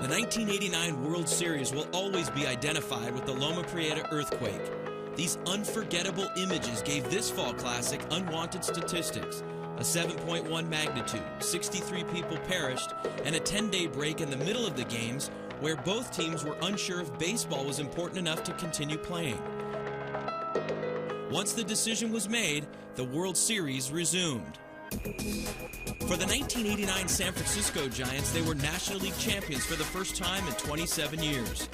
The 1989 World Series will always be identified with the Loma Prieta earthquake. These unforgettable images gave this fall classic unwanted statistics. A 7.1 magnitude, 63 people perished, and a 10-day break in the middle of the games where both teams were unsure if baseball was important enough to continue playing. Once the decision was made, the World Series resumed. For the 1989 San Francisco Giants, they were National League champions for the first time in 27 years.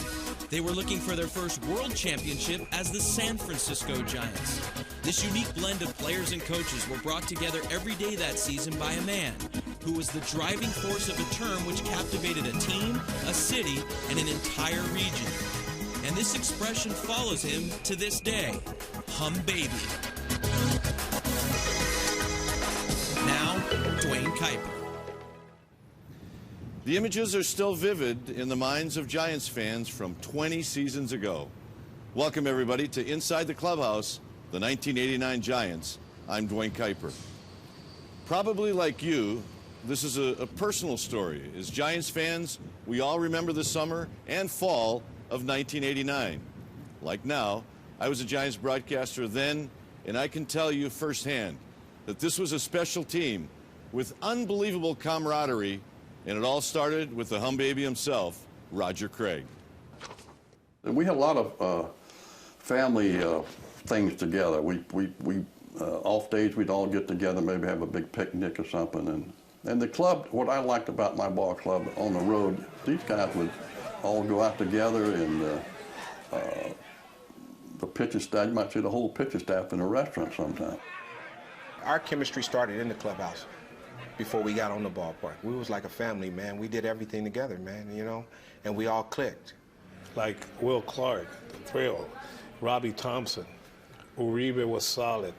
They were looking for their first world championship as the San Francisco Giants. This unique blend of players and coaches were brought together every day that season by a man who was the driving force of a term which captivated a team, a city, and an entire region. And this expression follows him to this day, Hum Baby. Now, Dwayne Kuiper. The images are still vivid in the minds of Giants fans from 20 seasons ago. Welcome, everybody, to Inside the Clubhouse, the 1989 Giants. I'm Dwayne Kuiper. Probably like you, this is a personal story. As Giants fans, we all remember the summer and fall of 1989. Like now, I was a Giants broadcaster then, and I can tell you firsthand that this was a special team with unbelievable camaraderie, and it all started with the Hum Baby himself, Roger Craig. We had a lot of family things together. We off days we'd all get together, maybe have a big picnic or something. And the club, what I liked about my ball club on the road, these guys would all go out together, and the pitching staff, you might see the whole pitching staff in a restaurant sometime. Our chemistry started in the clubhouse before we got on the ballpark. We was like a family, man. We did everything together, man, you know, and we all clicked. Like Will Clark, the Thrill, Robbie Thompson, Uribe was solid.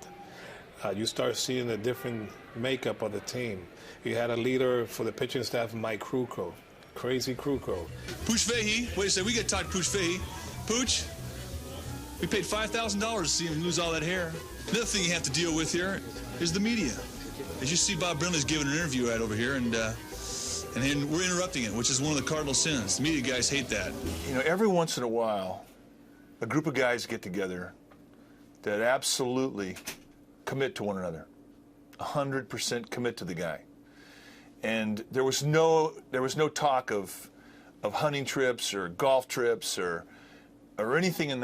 You start seeing the different makeup of the team. You had a leader for the pitching staff, Mike Krukow, crazy Krukow. Pooch Fahey, wait a second, we got to talk to Pooch Fahey. Pooch, we paid $5,000 to see him lose all that hair. Another thing you have to deal with here is the media. As you see, Bob Brenly's giving an interview right over here, and we're interrupting it, which is one of the cardinal sins. The media guys hate that. You know, every once in a while, a group of guys get together that absolutely commit to one another, 100% commit to the guy. And there was no talk of hunting trips or golf trips or anything in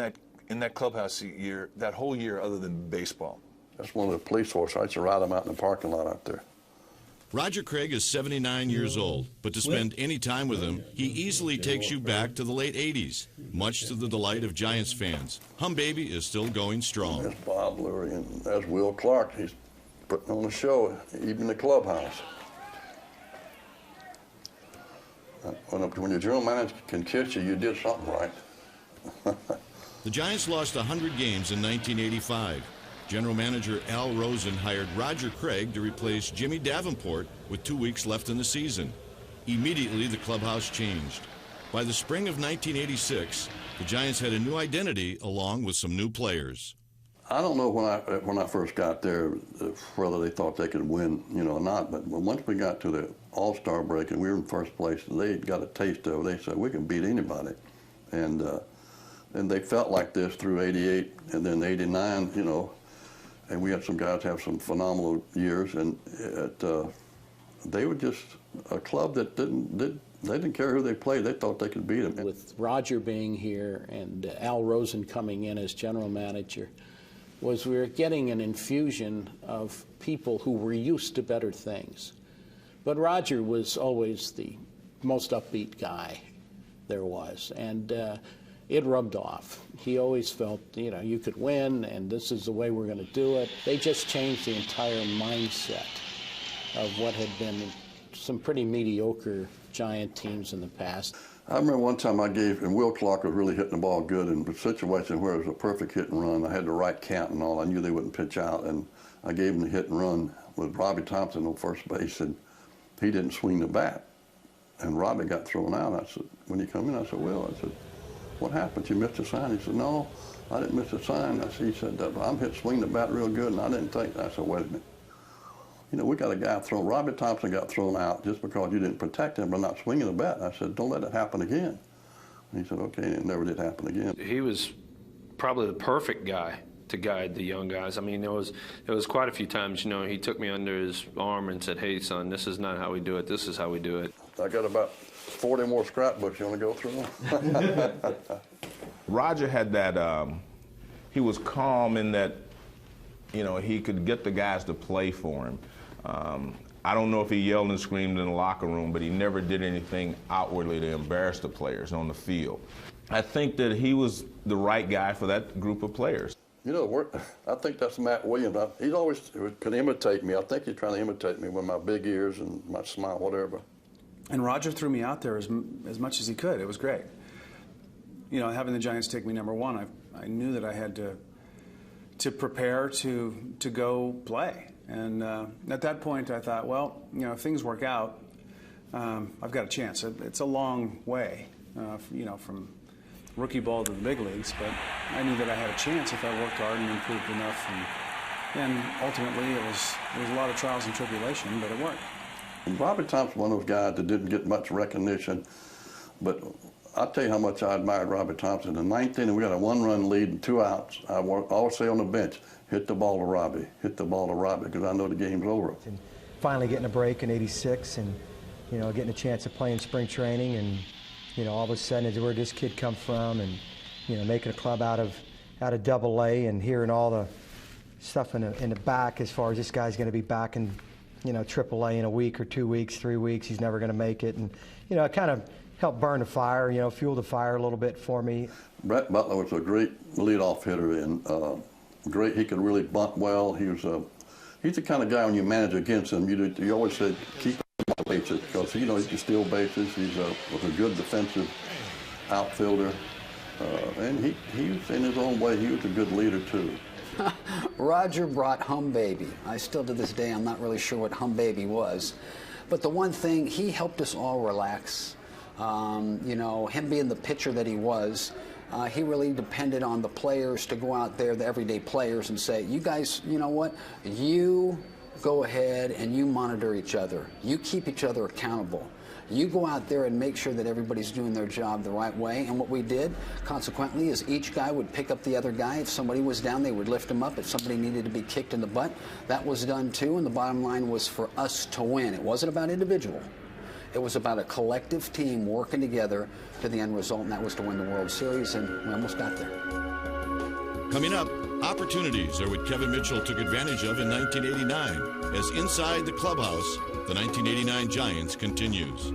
that clubhouse year, that whole year, other than baseball. That's one of the police force. I used to ride them out in the parking lot out there. Roger Craig is 79 years old, but to spend any time with him, he easily takes you back to the late 80s, much to the delight of Giants fans. Hum Baby is still going strong. There's Bob Lurie, and there's Will Clark. He's putting on a show, even in the clubhouse. When your general manager can kiss you, you did something right. The Giants lost 100 games in 1985. General manager Al Rosen hired Roger Craig to replace Jimmy Davenport with 2 weeks left in the season. Immediately, the clubhouse changed. By the spring of 1986, the Giants had a new identity along with some new players. I don't know when I first got there whether they thought they could win, you know, or not. But once we got to the All-Star break and we were in first place, they got a taste of it. They said we can beat anybody, and they felt like this through '88 and then '89, you know. And we had some guys have some phenomenal years, and they were just a club that they didn't care who they played. They thought they could beat them. With Roger being here and Al Rosen coming in as general manager, we were getting an infusion of people who were used to better things. But Roger was always the most upbeat guy there was, and it rubbed off. He always felt, you know, you could win, and this is the way we're going to do it. They just changed the entire mindset of what had been some pretty mediocre Giant teams in the past. I remember one time and Will Clark was really hitting the ball good, in a situation where it was a perfect hit and run. I had the right count and all. I knew they wouldn't pitch out, and I gave him the hit and run with Robbie Thompson on first base, and he didn't swing the bat. And Robbie got thrown out. I said, when he come in, I said, Will, I said, what happened? You missed a sign? He said, no, I didn't miss a sign. He said, I'm hit swing the bat real good, and I didn't think. I said, wait a minute. you know, we got a guy thrown, Robbie Thompson got thrown out just because you didn't protect him by not swinging the bat. I said, don't let it happen again. And he said, okay, and it never did happen again. He was probably the perfect guy to guide the young guys. I mean, there was quite a few times, you know, he took me under his arm and said, hey, son, this is not how we do it. This is how we do it. I got about 40 more scrapbooks. You want to go through them? Roger had that, he was calm in that, you know, he could get the guys to play for him. I don't know if he yelled and screamed in the locker room, but he never did anything outwardly to embarrass the players on the field. I think that he was the right guy for that group of players. You know, I think that's Matt Williams. He always could imitate me. I think he's trying to imitate me with my big ears and my smile, whatever. And Roger threw me out there as much as he could. It was great. You know, having the Giants take me #1, I knew that I had to prepare to go play. And at that point, I thought, well, you know, if things work out, I've got a chance. It's a long way, you know, from rookie ball to the big leagues, but I knew that I had a chance if I worked hard and improved enough. And ultimately, it was a lot of trials and tribulation, but it worked. And Robbie Thompson, one of those guys that didn't get much recognition, but I'll tell you how much I admired Robbie Thompson. In 19, we got a 1-run lead and 2 outs. I always say on the bench, hit the ball to Robbie, hit the ball to Robbie, because I know the game's over. And finally getting a break in '86 and, you know, getting a chance to play in spring training, and, you know, all of a sudden is where this kid come from, and, you know, making a club out of AA and hearing all the stuff in the back as far as this guy's going to be back in, you know, AAA in a week or 2 weeks, 3 weeks, he's never going to make it. And, you know, it kind of helped burn the fire, you know, fuel the fire a little bit for me. Brett Butler was a great leadoff hitter, and great. He could really bunt well. He's the kind of guy when you manage against him, you always said keep him on bases, because, you know, he can steal bases. He's was a good defensive outfielder, and he was in his own way. He was a good leader too. Roger brought Hum Baby. I still to this day I'm not really sure what Hum Baby was, but the one thing, he helped us all relax. You know, him being the pitcher that he was, he really depended on the players to go out there, the everyday players, and say, you guys, you know what, you go ahead and you monitor each other. You keep each other accountable. You go out there and make sure that everybody's doing their job the right way. And what we did, consequently, is each guy would pick up the other guy. If somebody was down, they would lift him up. If somebody needed to be kicked in the butt, that was done too. And the bottom line was for us to win. It wasn't about individual. It was about a collective team working together to the end result, and that was to win the World Series, and we almost got there. Coming up, opportunities are what Kevin Mitchell took advantage of in 1989 as Inside the Clubhouse, the 1989 Giants continues.